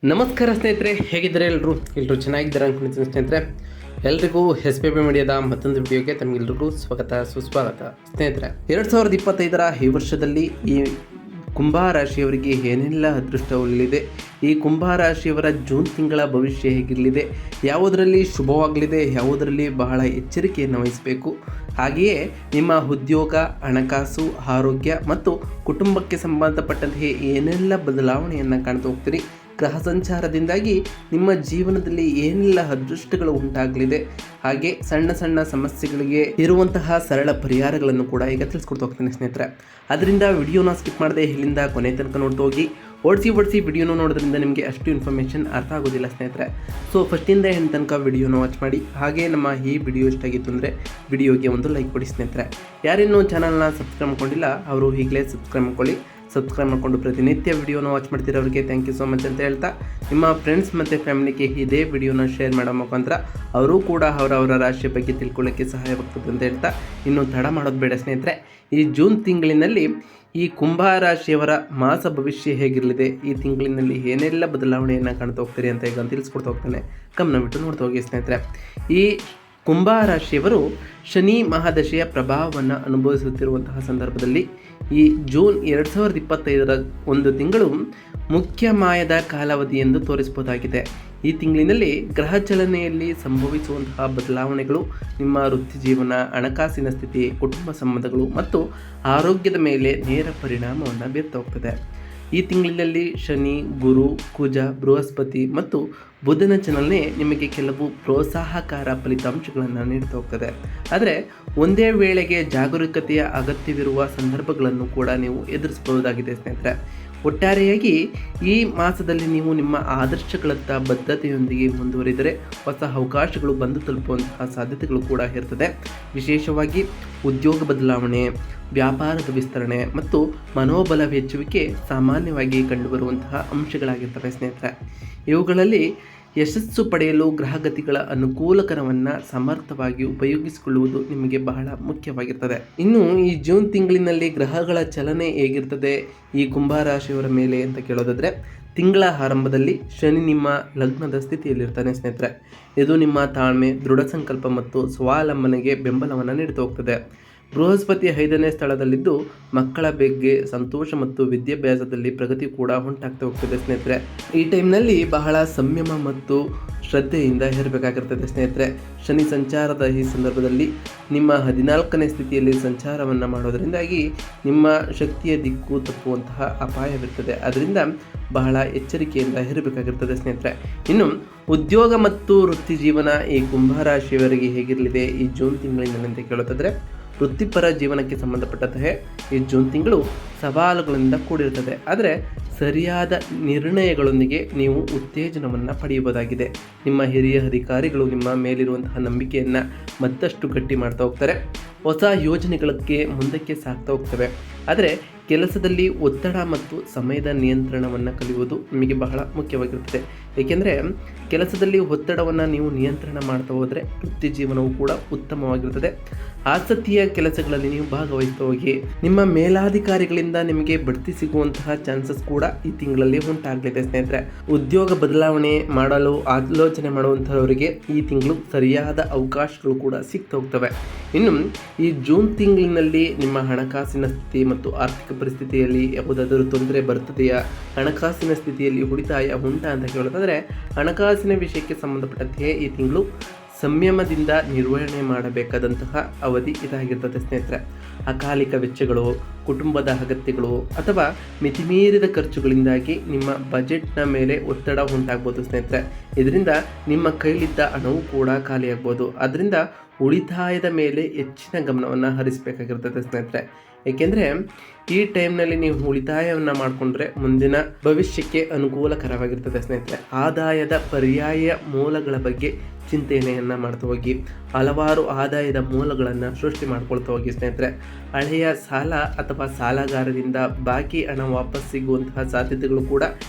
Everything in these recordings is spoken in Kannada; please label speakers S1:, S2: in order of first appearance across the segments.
S1: ನಮಸ್ಕಾರ ಸ್ನೇಹಿತರೆ, ಹೇಗಿದ್ದಾರೆ ಎಲ್ಲರೂ ಚೆನ್ನಾಗಿದ್ದಾರೆ ಅನ್ಕೊಂಡಿದ್ದೀನಿ ಸ್ನೇಹಿತರೆ. ಎಲ್ರಿಗೂ SPB ಮೀಡಿಯಾದ ಮತ್ತೊಂದು ವಿಡಿಯೋಗೆ ತಮಗೆಲ್ಲರಿಗೂ ಸ್ವಾಗತ ಸುಸ್ವಾಗತ. ಸ್ನೇಹಿತರೆ, 2025 ಈ ವರ್ಷದಲ್ಲಿ ಈ ಕುಂಭರಾಶಿಯವರಿಗೆ ಏನೆಲ್ಲ ಅದೃಷ್ಟ ಒಲಿಯಲಿದೆ, ಈ ಕುಂಭರಾಶಿಯವರ ಜೂನ್ ತಿಂಗಳ ಭವಿಷ್ಯ ಹೇಗಿರಲಿದೆ, ಯಾವುದರಲ್ಲಿ ಶುಭವಾಗಲಿದೆ, ಯಾವುದರಲ್ಲಿ ಬಹಳ ಎಚ್ಚರಿಕೆಯನ್ನು ವಹಿಸಬೇಕು, ಹಾಗೆಯೇ ನಿಮ್ಮ ಉದ್ಯೋಗ, ಹಣಕಾಸು, ಆರೋಗ್ಯ ಮತ್ತು ಕುಟುಂಬಕ್ಕೆ ಸಂಬಂಧಪಟ್ಟಂತೆ ಏನೆಲ್ಲ ಬದಲಾವಣೆಯನ್ನು ಕಾಣ್ತಾ ಹೋಗ್ತೀರಿ, ಗ್ರಹ ಸಂಚಾರದಿಂದಾಗಿ ನಿಮ್ಮ ಜೀವನದಲ್ಲಿ ಏನೆಲ್ಲ ಅದೃಷ್ಟಗಳು ಉಂಟಾಗಲಿದೆ, ಹಾಗೆ ಸಣ್ಣ ಸಣ್ಣ ಸಮಸ್ಯೆಗಳಿಗೆ ಇರುವಂತಹ ಸರಳ ಪರಿಹಾರಗಳನ್ನು ಕೂಡ ಈಗ ತಿಳಿಸ್ಕೊಡ್ತಾ ಹೋಗ್ತೀನಿ ಸ್ನೇಹಿತರೆ. ಅದರಿಂದ ವಿಡಿಯೋನ ಸ್ಕಿಪ್ ಮಾಡದೆ ಇಲ್ಲಿಂದ ಕೊನೆ ತನಕ ನೋಡ್ತಾ ಹೋಗಿ. ಓಡಿಸಿ ವಿಡಿಯೋನ ನೋಡೋದ್ರಿಂದ ನಿಮಗೆ ಅಷ್ಟು ಇನ್ಫಾರ್ಮೇಷನ್ ಅರ್ಥ ಆಗೋದಿಲ್ಲ ಸ್ನೇಹಿತರೆ. ಸೊ ಫಸ್ಟಿಂದ ಎಂಡ್ ತನಕ ವಿಡಿಯೋನ ವಾಚ್ ಮಾಡಿ. ಹಾಗೆ ನಮ್ಮ ಈ ವಿಡಿಯೋ ಇಷ್ಟ ಆಗಿತ್ತು ಅಂದರೆ ವಿಡಿಯೋಗೆ ಒಂದು ಲೈಕ್ ಕೊಡಿ ಸ್ನೇಹಿತರೆ. ಯಾರೇನೂ ಚಾನಲ್ನ ಸಬ್ಸ್ಕ್ರೈಬ್ ಮಾಡ್ಕೊಂಡಿಲ್ಲ ಅವರು ಈಗಲೇ ಸಬ್ಸ್ಕ್ರೈಬ್ ಮಾಡ್ಕೊಳ್ಳಿ. ಸಬ್ಸ್ಕ್ರೈಬ್ ಮಾಡಿಕೊಂಡು ಪ್ರತಿನಿತ್ಯ ವಿಡಿಯೋನ ವಾಚ್ ಮಾಡ್ತಿರೋರಿಗೆ ಥ್ಯಾಂಕ್ ಯು ಸೋ ಮಚ್ ಅಂತ ಹೇಳ್ತಾ, ನಿಮ್ಮ ಫ್ರೆಂಡ್ಸ್ ಮತ್ತು ಫ್ಯಾಮಿಲಿಗೆ ಇದೇ ವಿಡಿಯೋನ ಶೇರ್ ಮಾಡೋ ಮುಖಾಂತರ ಅವರು ಕೂಡ ಅವರವರ ರಾಶಿಯ ಬಗ್ಗೆ ತಿಳ್ಕೊಳ್ಳೋಕ್ಕೆ ಸಹಾಯವಾಗ್ತದೆ ಅಂತ ಹೇಳ್ತಾ, ಇನ್ನೂ ತಡ ಮಾಡೋದು ಬೇಡ ಸ್ನೇಹಿತರೆ. ಈ ಜೂನ್ ತಿಂಗಳಿನಲ್ಲಿ ಈ ಕುಂಭರಾಶಿಯವರ ಮಾಸ ಭವಿಷ್ಯ ಹೇಗಿರಲಿದೆ, ಈ ತಿಂಗಳಿನಲ್ಲಿ ಏನೆಲ್ಲ ಬದಲಾವಣೆಯನ್ನು ಕಾಣ್ತಾ ಹೋಗ್ತೀರಿ ಅಂತ ಈಗ ತಿಳಿಸ್ಕೊಡ್ತಾ ಹೋಗ್ತಾನೆ. ಗಮನ ಬಿಟ್ಟು ನೋಡ್ತಾ ಹೋಗಿ ಸ್ನೇಹಿತರೆ. ಈ ಕುಂಭರಾಶಿಯವರು ಶನಿ ಮಹಾದಶೆಯ ಪ್ರಭಾವವನ್ನು ಅನುಭವಿಸುತ್ತಿರುವಂತಹ ಸಂದರ್ಭದಲ್ಲಿ ಈ ಜೂನ್ 2025 ಒಂದು ತಿಂಗಳು ಮುಖ್ಯ ಮಾಯದ ಕಾಲಾವಧಿ ಎಂದು ತೋರಿಸಬಹುದಾಗಿದೆ. ಈ ತಿಂಗಳಿನಲ್ಲಿ ಗ್ರಹ ಚಲನೆಯಲ್ಲಿ ಸಂಭವಿಸುವಂತಹ ಬದಲಾವಣೆಗಳು ನಿಮ್ಮ ವೃತ್ತಿ ಜೀವನ, ಹಣಕಾಸಿನ ಸ್ಥಿತಿ, ಕುಟುಂಬ ಸಂಬಂಧಗಳು ಮತ್ತು ಆರೋಗ್ಯದ ಮೇಲೆ ನೇರ ಪರಿಣಾಮವನ್ನು ಬೀರ್ತಾ ಹೋಗ್ತದೆ. ಈ ತಿಂಗಳಿನಲ್ಲಿ ಶನಿ, ಗುರು, ಕುಜ, ಬೃಹಸ್ಪತಿ ಮತ್ತು ಬುಧನ ಚಲನೆ ನಿಮಗೆ ಕೆಲವು ಪ್ರೋತ್ಸಾಹಕಾರ ಫಲಿತಾಂಶಗಳನ್ನು ನೀಡ್ತಾ ಹೋಗ್ತದೆ. ಆದರೆ ಒಂದೇ ವೇಳೆಗೆ ಜಾಗರೂಕತೆಯ ಅಗತ್ಯವಿರುವ ಸಂದರ್ಭಗಳನ್ನು ಕೂಡ ನೀವು ಎದುರಿಸಬಹುದಾಗಿದೆ ಸ್ನೇಹಿತರೆ. ಒಟ್ಟಾರೆಯಾಗಿ ಈ ಮಾಸದಲ್ಲಿ ನೀವು ನಿಮ್ಮ ಆದರ್ಶಗಳತ್ತ ಬದ್ಧತೆಯೊಂದಿಗೆ ಮುಂದುವರಿದರೆ ಹೊಸ ಅವಕಾಶಗಳು ಬಂದು ತಲುಪುವಂತಹ ಸಾಧ್ಯತೆಗಳು ಕೂಡ ಇರ್ತದೆ. ವಿಶೇಷವಾಗಿ ಉದ್ಯೋಗ ಬದಲಾವಣೆ, ವ್ಯಾಪಾರದ ವಿಸ್ತರಣೆ ಮತ್ತು ಮನೋಬಲ ಹೆಚ್ಚುವಿಕೆ ಸಾಮಾನ್ಯವಾಗಿ ಕಂಡುಬರುವಂತಹ ಅಂಶಗಳಾಗಿರ್ತವೆ ಸ್ನೇಹಿತರೆ. ಇವುಗಳಲ್ಲಿ ಯಶಸ್ಸು ಪಡೆಯಲು ಗ್ರಹಗತಿಗಳ ಅನುಕೂಲಕರವನ್ನು ಸಮರ್ಥವಾಗಿ ಉಪಯೋಗಿಸಿಕೊಳ್ಳುವುದು ನಿಮಗೆ ಬಹಳ ಮುಖ್ಯವಾಗಿರ್ತದೆ. ಇನ್ನು ಈ ಜೂನ್ ತಿಂಗಳಿನಲ್ಲಿ ಗ್ರಹಗಳ ಚಲನೆ ಹೇಗಿರ್ತದೆ ಈ ಕುಂಭರಾಶಿಯವರ ಮೇಲೆ ಅಂತ ಕೇಳೋದಾದರೆ, ತಿಂಗಳ ಆರಂಭದಲ್ಲಿ ಶನಿ ನಿಮ್ಮ ಲಗ್ನದ ಸ್ಥಿತಿಯಲ್ಲಿರ್ತಾನೆ ಸ್ನೇಹಿತರೆ. ಇದು ನಿಮ್ಮ ತಾಳ್ಮೆ, ದೃಢ ಸಂಕಲ್ಪ ಮತ್ತು ಸ್ವಾವಲಂಬನೆಗೆ ಬೆಂಬಲವನ್ನು ನೀಡ್ತಾ ಹೋಗ್ತದೆ. ಬೃಹಸ್ಪತಿ 5ನೇ ಸ್ಥಳದಲ್ಲಿದ್ದು ಮಕ್ಕಳ ಬಗ್ಗೆ ಸಂತೋಷ ಮತ್ತು ವಿದ್ಯಾಭ್ಯಾಸದಲ್ಲಿ ಪ್ರಗತಿ ಕೂಡ ಉಂಟಾಗ್ತಾ ಹೋಗ್ತದೆ ಸ್ನೇಹಿತರೆ. ಈ ಟೈಮ್ನಲ್ಲಿ ಬಹಳ ಸಂಯಮ ಮತ್ತು ಶ್ರದ್ಧೆಯಿಂದ ಇರಬೇಕಾಗಿರ್ತದೆ ಸ್ನೇಹಿತರೆ. ಶನಿ ಸಂಚಾರದ ಈ ಸಂದರ್ಭದಲ್ಲಿ ನಿಮ್ಮ 14ನೇ ಸ್ಥಿತಿಯಲ್ಲಿ ಸಂಚಾರವನ್ನು ಮಾಡೋದರಿಂದಾಗಿ ನಿಮ್ಮ ಶಕ್ತಿಯ ದಿಕ್ಕು ತಪ್ಪುವಂತಹ ಅಪಾಯವಿರ್ತದೆ. ಅದರಿಂದ ಬಹಳ ಎಚ್ಚರಿಕೆಯಿಂದ ಇರಬೇಕಾಗಿರ್ತದೆ ಸ್ನೇಹಿತರೆ. ಇನ್ನು ಉದ್ಯೋಗ ಮತ್ತು ವೃತ್ತಿ ಜೀವನ ಈ ಕುಂಭರಾಶಿಯವರಿಗೆ ಹೇಗಿರಲಿದೆ ಈ ಜೂನ್ ತಿಂಗಳಿನಲ್ಲಿ ಅಂತ ಕೇಳೋದಾದರೆ, ವೃತ್ತಿಪರ ಜೀವನಕ್ಕೆ ಸಂಬಂಧಪಟ್ಟಂತೆ ಈ ಜೂನ್ ತಿಂಗಳು ಸವಾಲುಗಳಿಂದ ಕೂಡಿರುತ್ತದೆ. ಆದರೆ ಸರಿಯಾದ ನಿರ್ಣಯಗಳೊಂದಿಗೆ ನೀವು ಉತ್ತೇಜನವನ್ನು ಪಡೆಯಬಹುದಾಗಿದೆ. ನಿಮ್ಮ ಹಿರಿಯ ಅಧಿಕಾರಿಗಳು ನಿಮ್ಮ ಮೇಲಿರುವಂತಹ ನಂಬಿಕೆಯನ್ನು ಮತ್ತಷ್ಟು ಗಟ್ಟಿ ಮಾಡ್ತಾ ಹೋಗ್ತಾರೆ. ಹೊಸ ಯೋಜನೆಗಳಿಗೆ ಮುಂದಕ್ಕೆ ಸಾಗ್ತಾ ಹೋಗ್ತವೆ. ಆದರೆ ಕೆಲಸದಲ್ಲಿ ಒತ್ತಡ ಮತ್ತು ಸಮಯದ ನಿಯಂತ್ರಣವನ್ನು ಕಲಿಯುವುದು ನಿಮಗೆ ಬಹಳ ಮುಖ್ಯವಾಗಿರುತ್ತದೆ. ಏಕೆಂದರೆ ಕೆಲಸದಲ್ಲಿ ಒತ್ತಡವನ್ನು ನೀವು ನಿಯಂತ್ರಣ ಮಾಡ್ತಾ ಹೋದರೆ ವೃತ್ತಿ ಜೀವನವು ಕೂಡ ಉತ್ತಮವಾಗಿರುತ್ತದೆ. ಆಸಕ್ತಿಯ ಕೆಲಸಗಳಲ್ಲಿ ನೀವು ಭಾಗವಹಿಸ್ತಾ ಹೋಗಿ. ನಿಮ್ಮ ಮೇಲಾಧಿಕಾರಿಗಳಿಂದ ನಿಮಗೆ ಬಡ್ತಿ ಸಿಗುವಂತಹ ಚಾನ್ಸಸ್ ಕೂಡ ಈ ತಿಂಗಳಲ್ಲಿ ಉಂಟಾಗಲಿದೆ ಸ್ನೇಹಿತರೆ. ಉದ್ಯೋಗ ಬದಲಾವಣೆ ಮಾಡಲು ಆಲೋಚನೆ ಮಾಡುವಂಥವರಿಗೆ ಈ ತಿಂಗಳು ಸರಿಯಾದ ಅವಕಾಶಗಳು ಕೂಡ ಸಿಗ್ತಾ ಹೋಗ್ತವೆ. ಇನ್ನು ಈ ಜೂನ್ ತಿಂಗಳಿನಲ್ಲಿ ನಿಮ್ಮ ಹಣಕಾಸಿನ ಸ್ಥಿತಿ ಮತ್ತು ಆರ್ಥಿಕ ಪರಿಸ್ಥಿತಿಯಲ್ಲಿ ಯಾವುದಾದರೂ ತೊಂದರೆ ಬರುತ್ತದೆಯಾ, ಹಣಕಾಸಿನ ಸ್ಥಿತಿಯಲ್ಲಿ ಉಳಿತಾಯ ಉಂಟಾ ಅಂತ ಕೇಳೋದಾದರೆ, ಹಣಕಾಸಿನ ವಿಷಯಕ್ಕೆ ಸಂಬಂಧಪಟ್ಟಂತೆಯೇ ಈ ತಿಂಗಳು ಸಂಯಮದಿಂದ ನಿರ್ವಹಣೆ ಮಾಡಬೇಕಾದಂತಹ ಅವಧಿ ಇದಾಗಿರ್ತದೆ ಸ್ನೇಹಿತರೆ. ಅಕಾಲಿಕ ವೆಚ್ಚಗಳು, ಕುಟುಂಬದ ಅಗತ್ಯಗಳು ಅಥವಾ ಮಿತಿಮೀರಿದ ಖರ್ಚುಗಳಿಂದಾಗಿ ನಿಮ್ಮ ಬಜೆಟ್ನ ಮೇಲೆ ಒತ್ತಡ ಉಂಟಾಗ್ಬೋದು ಸ್ನೇಹಿತರೆ. ಇದರಿಂದ ನಿಮ್ಮ ಕೈಲಿದ್ದ ಹಣವು ಕೂಡ ಖಾಲಿಯಾಗ್ಬೋದು. ಅದರಿಂದ ಉಳಿತಾಯದ ಮೇಲೆ ಹೆಚ್ಚಿನ ಗಮನವನ್ನು ಹರಿಸಬೇಕಾಗಿರ್ತದೆ ಸ್ನೇಹಿತರೆ. ಏಕೆಂದರೆ ಈ ಟೈಮ್ನಲ್ಲಿ ನೀವು ಉಳಿತಾಯವನ್ನು ಮಾಡಿಕೊಂಡ್ರೆ ಮುಂದಿನ ಭವಿಷ್ಯಕ್ಕೆ ಅನುಕೂಲಕರವಾಗಿರ್ತದೆ ಸ್ನೇಹಿತರೆ. ಆದಾಯದ ಪರ್ಯಾಯ ಮೂಲಗಳ ಬಗ್ಗೆ ಚಿಂತನೆಯನ್ನು ಮಾಡ್ತಾ ಹೋಗಿ. ಹಲವಾರು ಆದಾಯದ ಮೂಲಗಳನ್ನು ಸೃಷ್ಟಿ ಮಾಡ್ಕೊಳ್ತಾ ಹೋಗಿ ಸ್ನೇಹಿತರೆ. ಹಳೆಯ ಸಾಲ ಅಥವಾ ಸಾಲಗಾರರಿಂದ ಬಾಕಿ ಹಣ ವಾಪಸ್ ಸಿಗುವಂತಹ ಸಾಧ್ಯತೆಗಳು ಕೂಡ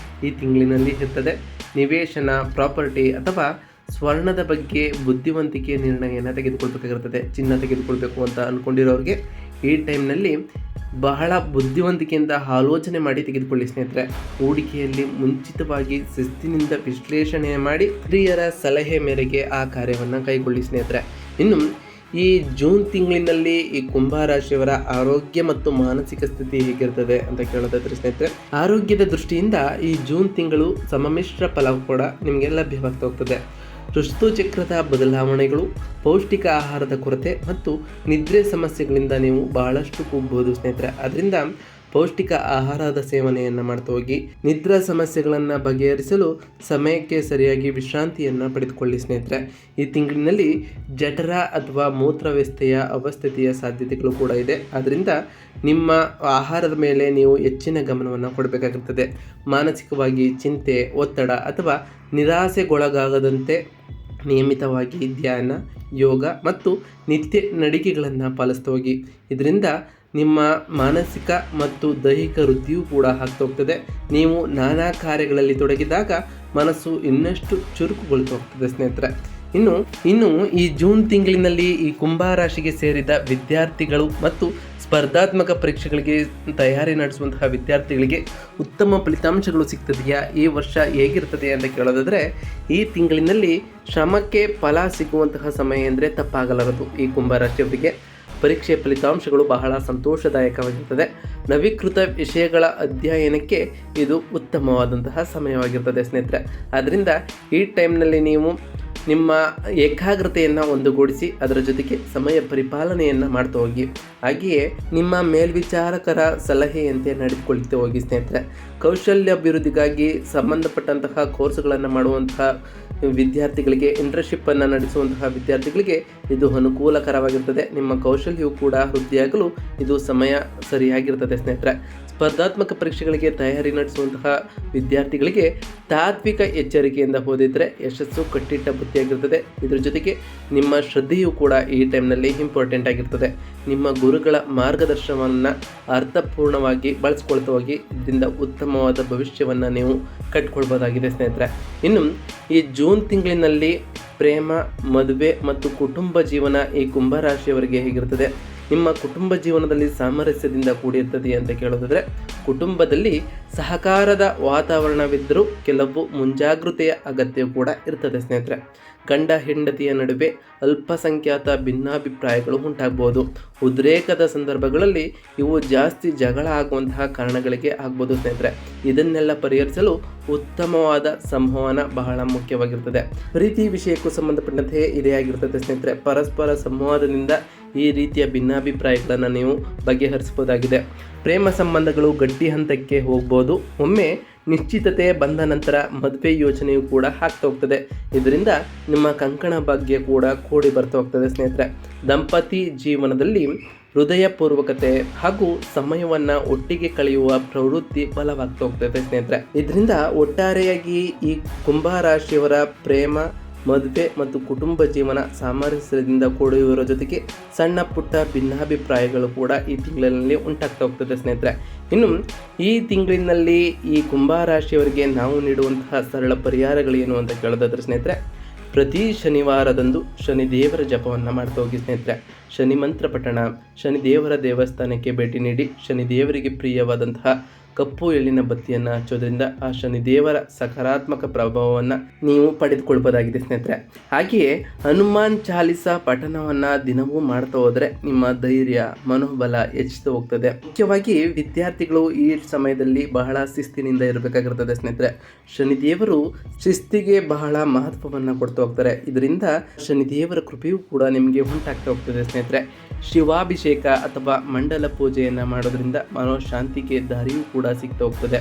S1: ಈ ತಿಂಗಳಿನಲ್ಲಿ ಇರ್ತದೆ. ನಿವೇಶನ, ಪ್ರಾಪರ್ಟಿ ಅಥವಾ ಸ್ವರ್ಣದ ಬಗ್ಗೆ ಬುದ್ಧಿವಂತಿಕೆ ನಿರ್ಣಯನ ತೆಗೆದುಕೊಳ್ಬೇಕಾಗಿರ್ತದೆ. ಚಿನ್ನ ತೆಗೆದುಕೊಳ್ಬೇಕು ಅಂತ ಅಂದ್ಕೊಂಡಿರೋರಿಗೆ ಈ ಟೈಮ್ನಲ್ಲಿ ಬಹಳ ಬುದ್ಧಿವಂತಿಕೆಯಿಂದ ಆಲೋಚನೆ ಮಾಡಿ ತೆಗೆದುಕೊಳ್ಳಿ ಸ್ನೇಹಿತರೆ. ಹೂಡಿಕೆಯಲ್ಲಿ ಮುಂಚಿತವಾಗಿ ಶಿಸ್ತಿನಿಂದ ವಿಶ್ಲೇಷಣೆ ಮಾಡಿ ಹಿರಿಯರ ಸಲಹೆ ಮೇರೆಗೆ ಆ ಕಾರ್ಯವನ್ನು ಕೈಗೊಳ್ಳಿ ಸ್ನೇಹಿತರೆ. ಇನ್ನು ಈ ಜೂನ್ ತಿಂಗಳಿನಲ್ಲಿ ಈ ಕುಂಭ ರಾಶಿಯವರ ಆರೋಗ್ಯ ಮತ್ತು ಮಾನಸಿಕ ಸ್ಥಿತಿ ಹೇಗಿರ್ತದೆ ಅಂತ ಕೇಳೋದಾದ್ರೆ ಸ್ನೇಹಿತರೆ, ಆರೋಗ್ಯದ ದೃಷ್ಟಿಯಿಂದ ಈ ಜೂನ್ ತಿಂಗಳು ಸಮಮಿಶ್ರ ಫಲ ಕೂಡ ನಿಮಗೆ ಲಭ್ಯವಾಗ್ತಾ ಹೋಗ್ತದೆ. ಋತುಚಕ್ರದ ಬದಲಾವಣೆಗಳು, ಪೌಷ್ಟಿಕ ಆಹಾರದ ಕೊರತೆ ಮತ್ತು ನಿದ್ರೆ ಸಮಸ್ಯೆಗಳಿಂದ ನೀವು ಬಹಳಷ್ಟು ಕುಗ್ಗಬಹುದು ಸ್ನೇಹಿತರೆ. ಅದರಿಂದ ಪೌಷ್ಟಿಕ ಆಹಾರದ ಸೇವನೆಯನ್ನು ಮಾಡ್ತಾ ಹೋಗಿ ನಿದ್ರಾ ಸಮಸ್ಯೆಗಳನ್ನು ಬಗೆಹರಿಸಲು ಸಮಯಕ್ಕೆ ಸರಿಯಾಗಿ ವಿಶ್ರಾಂತಿಯನ್ನು ಪಡೆದುಕೊಳ್ಳಿ ಸ್ನೇಹಿತರೆ. ಈ ತಿಂಗಳಿನಲ್ಲಿ ಜಠರ ಅಥವಾ ಮೂತ್ರವ್ಯವಸ್ಥೆಯ ಅವಸ್ಥಿತಿಯ ಸಾಧ್ಯತೆಗಳು ಕೂಡ ಇದೆ. ಆದ್ದರಿಂದ ನಿಮ್ಮ ಆಹಾರದ ಮೇಲೆ ನೀವು ಹೆಚ್ಚಿನ ಗಮನವನ್ನು ಕೊಡಬೇಕಾಗುತ್ತದೆ. ಮಾನಸಿಕವಾಗಿ ಚಿಂತೆ, ಒತ್ತಡ ಅಥವಾ ನಿರಾಸೆಗೊಳಗಾಗದಂತೆ ನಿಯಮಿತವಾಗಿ ಧ್ಯಾನ, ಯೋಗ ಮತ್ತು ನಿತ್ಯ ನಡಿಗೆಗಳನ್ನು ಪಾಲಿಸ್ತಾ ಹೋಗಿ. ಇದರಿಂದ ನಿಮ್ಮ ಮಾನಸಿಕ ಮತ್ತು ದೈಹಿಕ ವೃದ್ಧಿಯೂ ಕೂಡ ಆಗ್ತಾ ಹೋಗ್ತದೆ. ನೀವು ನಾನಾ ಕಾರ್ಯಗಳಲ್ಲಿ ತೊಡಗಿದಾಗ ಮನಸ್ಸು ಇನ್ನಷ್ಟು ಚುರುಕುಗೊಳ್ತಾ ಹೋಗ್ತದೆ ಸ್ನೇಹಿತರೆ. ಇನ್ನು ಈ ಜೂನ್ ತಿಂಗಳಿನಲ್ಲಿ ಈ ಕುಂಭ ರಾಶಿಗೆ ಸೇರಿದ ವಿದ್ಯಾರ್ಥಿಗಳು ಮತ್ತು ಸ್ಪರ್ಧಾತ್ಮಕ ಪರೀಕ್ಷೆಗಳಿಗೆ ತಯಾರಿ ನಡೆಸುವಂತಹ ವಿದ್ಯಾರ್ಥಿಗಳಿಗೆ ಉತ್ತಮ ಫಲಿತಾಂಶಗಳು ಸಿಗ್ತದೆಯಾ, ಈ ವರ್ಷ ಹೇಗಿರ್ತದೆ ಅಂತ ಕೇಳೋದಾದರೆ, ಈ ತಿಂಗಳಿನಲ್ಲಿ ಶ್ರಮಕ್ಕೆ ಫಲ ಸಿಗುವಂತಹ ಸಮಯ ಅಂದರೆ ತಪ್ಪಾಗಲಾರದು. ಈ ಕುಂಭ ರಾಶಿಯವರಿಗೆ ಪರೀಕ್ಷೆ ಫಲಿತಾಂಶಗಳು ಬಹಳ ಸಂತೋಷದಾಯಕವಾಗಿರ್ತದೆ. ನವೀಕೃತ ವಿಷಯಗಳ ಅಧ್ಯಯನಕ್ಕೆ ಇದು ಉತ್ತಮವಾದಂತಹ ಸಮಯವಾಗಿರ್ತದೆ ಸ್ನೇಹಿತರೆ. ಆದ್ದರಿಂದ ಈ ಟೈಮ್ನಲ್ಲಿ ನೀವು ನಿಮ್ಮ ಏಕಾಗ್ರತೆಯನ್ನು ಒಂದುಗೂಡಿಸಿ ಅದರ ಜೊತೆಗೆ ಸಮಯ ಪರಿಪಾಲನೆಯನ್ನು ಮಾಡ್ತಾ ಹೋಗಿ. ಹಾಗೆಯೇ ನಿಮ್ಮ ಮೇಲ್ವಿಚಾರಕರ ಸಲಹೆಯಂತೆ ನಡೆದುಕೊಳ್ತಾ ಹೋಗಿ ಸ್ನೇಹಿತರೆ. ಕೌಶಲ್ಯಾಭಿವೃದ್ಧಿಗಾಗಿ ಸಂಬಂಧಪಟ್ಟಂತಹ ಕೋರ್ಸ್ಗಳನ್ನು ಮಾಡುವಂತಹ ವಿದ್ಯಾರ್ಥಿಗಳಿಗೆ, ಇಂಟರ್ನ್ಶಿಪ್ಪನ್ನು ನಡೆಸುವಂತಹ ವಿದ್ಯಾರ್ಥಿಗಳಿಗೆ ಇದು ಅನುಕೂಲಕರವಾಗಿರ್ತದೆ. ನಿಮ್ಮ ಕೌಶಲ್ಯವು ಕೂಡ ವೃದ್ಧಿಯಾಗಲು ಇದು ಸಮಯ ಸರಿಯಾಗಿರ್ತದೆ ಸ್ನೇಹಿತರೆ. ಸ್ಪರ್ಧಾತ್ಮಕ ಪರೀಕ್ಷೆಗಳಿಗೆ ತಯಾರಿ ನಡೆಸುವಂತಹ ವಿದ್ಯಾರ್ಥಿಗಳಿಗೆ ತಾತ್ವಿಕ ಎಚ್ಚರಿಕೆಯಿಂದ ಓದಿದರೆ ಯಶಸ್ಸು ಕಟ್ಟಿಟ್ಟ ಬುತ್ತಿಯಾಗಿರ್ತದೆ. ಇದರ ಜೊತೆಗೆ ನಿಮ್ಮ ಶ್ರದ್ಧೆಯು ಕೂಡ ಈ ಟೈಮ್ನಲ್ಲಿ ಇಂಪಾರ್ಟೆಂಟ್ ಆಗಿರ್ತದೆ. ನಿಮ್ಮ ಗುರುಗಳ ಮಾರ್ಗದರ್ಶನವನ್ನು ಅರ್ಥಪೂರ್ಣವಾಗಿ ಬಳಸ್ಕೊಳ್ತಾ ಹೋಗಿ. ಇದರಿಂದ ಉತ್ತಮವಾದ ಭವಿಷ್ಯವನ್ನು ನೀವು ಕಟ್ಕೊಳ್ಬೋದಾಗಿದೆ ಸ್ನೇಹಿತರೆ. ಇನ್ನು ಈ ಜೂನ್ ತಿಂಗಳಿನಲ್ಲಿ ಪ್ರೇಮ, ಮದುವೆ ಮತ್ತು ಕುಟುಂಬ ಜೀವನ ಈ ಕುಂಭ ರಾಶಿಯವರಿಗೆ ಹೇಗಿರ್ತದೆ? ನಿಮ್ಮ ಕುಟುಂಬ ಜೀವನದಲ್ಲಿ ಸಾಮರಸ್ಯದಿಂದ ಕೂಡಿರ್ತದೆ ಅಂತ ಕೇಳೋದಾದರೆ, ಕುಟುಂಬದಲ್ಲಿ ಸಹಕಾರದ ವಾತಾವರಣವಿದ್ದರೂ ಕೆಲವು ಮುಂಜಾಗೃತೆಯ ಅಗತ್ಯ ಕೂಡ ಇರ್ತದೆ ಸ್ನೇಹಿತರೆ. ಗಂಡ ಹೆಂಡತಿಯ ನಡುವೆ ಅಲ್ಪಸಂಖ್ಯಾತ ಭಿನ್ನಾಭಿಪ್ರಾಯಗಳು ಉಂಟಾಗ್ಬೋದು. ಉದ್ರೇಕದ ಸಂದರ್ಭಗಳಲ್ಲಿ ಇವು ಜಾಸ್ತಿ ಜಗಳ ಆಗುವಂತಹ ಕಾರಣಗಳಿಗೆ ಆಗ್ಬೋದು ಸ್ನೇಹಿತರೆ. ಇದನ್ನೆಲ್ಲ ಪರಿಹರಿಸಲು ಉತ್ತಮವಾದ ಸಂವಹನ ಬಹಳ ಮುಖ್ಯವಾಗಿರ್ತದೆ. ಪ್ರೀತಿ ವಿಷಯಕ್ಕೂ ಸಂಬಂಧಪಟ್ಟಂತೆ ಇದೇ ಆಗಿರ್ತದೆ ಸ್ನೇಹಿತರೆ. ಪರಸ್ಪರ ಸಂವಾದದಿಂದ ಈ ರೀತಿಯ ಭಿನ್ನಾಭಿಪ್ರಾಯಗಳನ್ನು ನೀವು ಬಗೆಹರಿಸಬಹುದಾಗಿದೆ. ಪ್ರೇಮ ಸಂಬಂಧಗಳು ಗಟ್ಟಿ ಹಂತಕ್ಕೆ ಹೋಗ್ಬೋದು. ಒಮ್ಮೆ ನಿಶ್ಚಿತತೆ ಬಂದ ನಂತರ ಮದುವೆ ಯೋಚನೆಯು ಕೂಡ ಆಗ್ತಾ ಹೋಗ್ತದೆ. ಇದರಿಂದ ನಿಮ್ಮ ಕಂಕಣ ಭಾಗ್ಯ ಕೂಡ ಕೂಡಿ ಬರ್ತಾ ಹೋಗ್ತದೆ ಸ್ನೇಹಿತರೆ. ದಂಪತಿ ಜೀವನದಲ್ಲಿ ಹೃದಯಪೂರ್ವಕತೆ ಹಾಗೂ ಸಮಯವನ್ನು ಒಟ್ಟಿಗೆ ಕಳೆಯುವ ಪ್ರವೃತ್ತಿ ಬಲವಾಗ್ತಾ ಹೋಗ್ತದೆ ಸ್ನೇಹಿತರೆ. ಇದರಿಂದ ಒಟ್ಟಾರೆಯಾಗಿ ಈ ಕುಂಭ ರಾಶಿಯವರ ಪ್ರೇಮ, ಮದುವೆ ಮತ್ತು ಕುಟುಂಬ ಜೀವನ ಸಾಮರಸ್ಯದಿಂದ ಕೂಡಿರುವ ಜೊತೆಗೆ ಸಣ್ಣ ಪುಟ್ಟ ಭಿನ್ನಾಭಿಪ್ರಾಯಗಳು ಕೂಡ ಈ ತಿಂಗಳಿನಲ್ಲಿ ಉಂಟಾಗ್ತಾ ಹೋಗ್ತದೆ ಸ್ನೇಹಿತರೆ. ಇನ್ನು ಈ ತಿಂಗಳಿನಲ್ಲಿ ಈ ಕುಂಭ ರಾಶಿಯವರಿಗೆ ನಾವು ನೀಡುವಂತಹ ಸರಳ ಪರಿಹಾರಗಳೇನು ಅಂತ ಕೇಳೋದಾದ್ರೆ ಸ್ನೇಹಿತರೆ, ಪ್ರತಿ ಶನಿವಾರದಂದು ಶನಿದೇವರ ಜಪವನ್ನು ಮಾಡ್ತಾ ಹೋಗಿ ಸ್ನೇಹಿತರೆ. ಶನಿ ಮಂತ್ರ ಪಠಣ, ಶನಿದೇವರ ದೇವಸ್ಥಾನಕ್ಕೆ ಭೇಟಿ ನೀಡಿ ಶನಿದೇವರಿಗೆ ಪ್ರಿಯವಾದಂತಹ ಕಪ್ಪು ಎಳ್ಳಿನ ಬತ್ತಿಯನ್ನು ಹಚ್ಚೋದ್ರಿಂದ ಆ ಶನಿದೇವರ ಸಕಾರಾತ್ಮಕ ಪ್ರಭಾವವನ್ನು ನೀವು ಪಡೆದುಕೊಳ್ಬೋದಾಗಿದೆ ಸ್ನೇಹಿತರೆ. ಹಾಗೆಯೇ ಹನುಮಾನ್ ಚಾಲಿಸ ಪಠಣವನ್ನು ದಿನವೂ ಮಾಡ್ತಾ ಹೋದರೆ ನಿಮ್ಮ ಧೈರ್ಯ, ಮನೋಬಲ ಹೆಚ್ಚುತ್ತಾ ಹೋಗ್ತದೆ. ಮುಖ್ಯವಾಗಿ ವಿದ್ಯಾರ್ಥಿಗಳು ಈ ಸಮಯದಲ್ಲಿ ಬಹಳ ಶಿಸ್ತಿನಿಂದ ಇರಬೇಕಾಗಿರ್ತದೆ ಸ್ನೇಹಿತರೆ. ಶನಿದೇವರು ಶಿಸ್ತಿಗೆ ಬಹಳ ಮಹತ್ವವನ್ನು ಕೊಡ್ತಾ ಹೋಗ್ತಾರೆ. ಇದರಿಂದ ಶನಿದೇವರ ಕೃಪೆಯೂ ಕೂಡ ನಿಮಗೆ ಉಂಟಾಗ್ತಾ ಹೋಗ್ತದೆ ಸ್ನೇಹಿತರೆ. ಶಿವಾಭಿಷೇಕ ಅಥವಾ ಮಂಡಲ ಪೂಜೆಯನ್ನು ಮಾಡೋದ್ರಿಂದ ಮನೋಶಾಂತಿಗೆ ದಾರಿಯೂ ಕೂಡ ಸಿಗ್ತಾ ಹೋಗ್ತದೆ.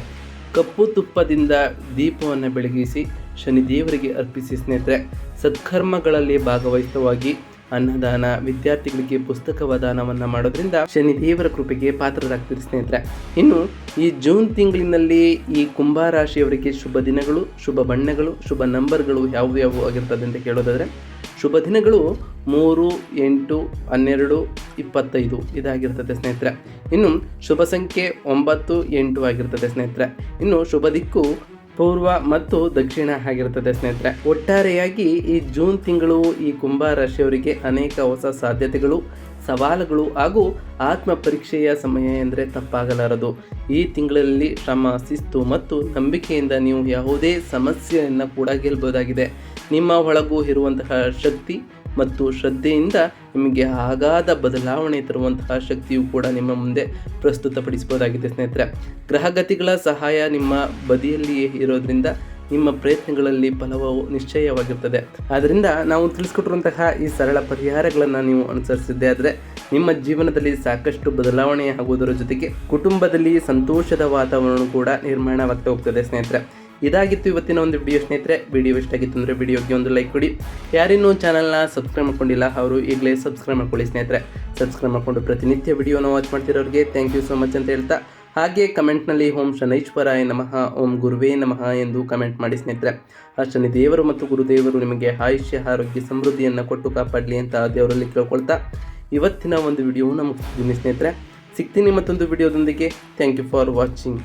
S1: ಕಪ್ಪು ತುಪ್ಪದಿಂದ ದೀಪವನ್ನು ಬೆಳಗಿಸಿ ಶನಿದೇವರಿಗೆ ಅರ್ಪಿಸಿ ಸ್ನೇಹಿತರೆ. ಸತ್ಕರ್ಮಗಳಲ್ಲಿ ಭಾಗವಹಿಸುವಾಗಿ ಅನ್ನದಾನ, ವಿದ್ಯಾರ್ಥಿಗಳಿಗೆ ಪುಸ್ತಕ ದಾನವನ್ನು ಮಾಡೋದ್ರಿಂದ ಶನಿದೇವರ ಕೃಪೆಗೆ ಪಾತ್ರರಾಗ್ತೀರಿ ಸ್ನೇಹಿತರೆ. ಇನ್ನು ಈ ಜೂನ್ ತಿಂಗಳಿನಲ್ಲಿ ಈ ಕುಂಭ ರಾಶಿಯವರಿಗೆ ಶುಭ ದಿನಗಳು, ಶುಭ ಬಣ್ಣಗಳು, ಶುಭ ನಂಬರ್ಗಳು ಯಾವುವು ಆಗಿರ್ತದೆ ಅಂತ ಕೇಳೋದಾದರೆ, ಶುಭ ದಿನಗಳು 3, 8, 12, 25 ಇದಾಗಿರ್ತದೆ ಸ್ನೇಹಿತರೆ. ಇನ್ನು ಶುಭ ಸಂಖ್ಯೆ 9, 8 ಆಗಿರ್ತದೆ ಸ್ನೇಹಿತರೆ. ಇನ್ನು ಶುಭ ದಿಕ್ಕು ಪೂರ್ವ ಮತ್ತು ದಕ್ಷಿಣ ಆಗಿರ್ತದೆ ಸ್ನೇಹಿತರೆ. ಒಟ್ಟಾರೆಯಾಗಿ ಈ ಜೂನ್ ತಿಂಗಳು ಈ ಕುಂಭ ರಾಶಿಯವರಿಗೆ ಅನೇಕ ಹೊಸ ಸಾಧ್ಯತೆಗಳು, ಸವಾಲುಗಳು ಹಾಗೂ ಆತ್ಮ ಪರೀಕ್ಷೆಯ ಸಮಯ ಎಂದರೆ ತಪ್ಪಾಗಲಾರದು. ಈ ತಿಂಗಳಲ್ಲಿ ಶ್ರಮ, ಶಿಸ್ತು ಮತ್ತು ನಂಬಿಕೆಯಿಂದ ನೀವು ಯಾವುದೇ ಸಮಸ್ಯೆಯನ್ನು ಕೂಡ ಗೆಲ್ಲಬಹುದಾಗಿದೆ. ನಿಮ್ಮ ಒಳಗೂ ಇರುವಂತಹ ಶಕ್ತಿ ಮತ್ತು ಶ್ರದ್ಧೆಯಿಂದ ನಿಮಗೆ ಅಗಾಧ ಬದಲಾವಣೆ ತರುವಂತಹ ಶಕ್ತಿಯು ಕೂಡ ನಿಮ್ಮ ಮುಂದೆ ಪ್ರಸ್ತುತಪಡಿಸಬಹುದಾಗಿದೆ ಸ್ನೇಹಿತರೆ. ಗ್ರಹಗತಿಗಳ ಸಹಾಯ ನಿಮ್ಮ ಬದಿಯಲ್ಲಿಯೇ ಇರೋದ್ರಿಂದ ನಿಮ್ಮ ಪ್ರಯತ್ನಗಳಲ್ಲಿ ಫಲವು ನಿಶ್ಚಯವಾಗಿರ್ತದೆ. ಆದ್ದರಿಂದ ನಾವು ತಿಳಿಸ್ಕೊಟ್ಟಿರುವಂತಹ ಈ ಸರಳ ಪರಿಹಾರಗಳನ್ನು ನೀವು ಅನುಸರಿಸಿದ್ದೇ ಆದರೆ ನಿಮ್ಮ ಜೀವನದಲ್ಲಿ ಸಾಕಷ್ಟು ಬದಲಾವಣೆ ಆಗುವುದರ ಜೊತೆಗೆ ಕುಟುಂಬದಲ್ಲಿ ಸಂತೋಷದ ವಾತಾವರಣ ಕೂಡ ನಿರ್ಮಾಣವಾಗ್ತಾ ಹೋಗ್ತದೆ ಸ್ನೇಹಿತರೆ. ಇದಾಗಿತ್ತು ಇವತ್ತಿನ ಒಂದು ವಿಡಿಯೋ ಸ್ನೇಹಿತರೆ. ವಿಡಿಯೋ ಇಷ್ಟ ಆಗಿತ್ತು ಅಂದರೆ ವಿಡಿಯೋಗೆ ಒಂದು ಲೈಕ್ ಕೊಡಿ. ಯಾರಿನ್ನೂ ಚಾನಲ್ನ ಸಬ್ಸ್ಕ್ರೈಬ್ ಮಾಡ್ಕೊಂಡಿಲ್ಲ ಅವರು ಈಗಲೇ ಸಬ್ಸ್ಕ್ರೈಬ್ ಮಾಡ್ಕೊಳ್ಳಿ ಸ್ನೇಹಿತರೆ. ಸಬ್ಸ್ಕ್ರೈಬ್ ಮಾಡಿಕೊಂಡು ಪ್ರತಿನಿತ್ಯ ವಿಡಿಯೋನ ವಾಚ್ ಮಾಡ್ತಿರೋರಿಗೆ ಥ್ಯಾಂಕ್ ಯು ಸೊ ಮಚ್ ಅಂತ ಹೇಳ್ತಾ, ಹಾಗೆ ಕಮೆಂಟ್ನಲ್ಲಿ ಓಂ ಶನೈಶ್ವರಾಯ ನಮಃ, ಓಂ ಗುರುವೇ ನಮಃ ಎಂದು ಕಮೆಂಟ್ ಮಾಡಿ ಸ್ನೇಹಿತರೆ. ಆ ಶನಿ ದೇವರು ಮತ್ತು ಗುರುದೇವರು ನಿಮಗೆ ಆಯುಷ್ಯ, ಆರೋಗ್ಯ, ಸಮೃದ್ಧಿಯನ್ನು ಕೊಟ್ಟು ಕಾಪಾಡಲಿ ಅಂತ ದೇವರಲ್ಲಿ ಕೇಳ್ಕೊಳ್ತಾ ಇವತ್ತಿನ ಒಂದು ವಿಡಿಯೋನ ಮುಗಿಸ್ತೀನಿ ಸ್ನೇಹಿತರೆ. ಸಿಗ್ತೀನಿ ಮತ್ತೊಂದು ವಿಡಿಯೋದೊಂದಿಗೆ. Thank you for watching.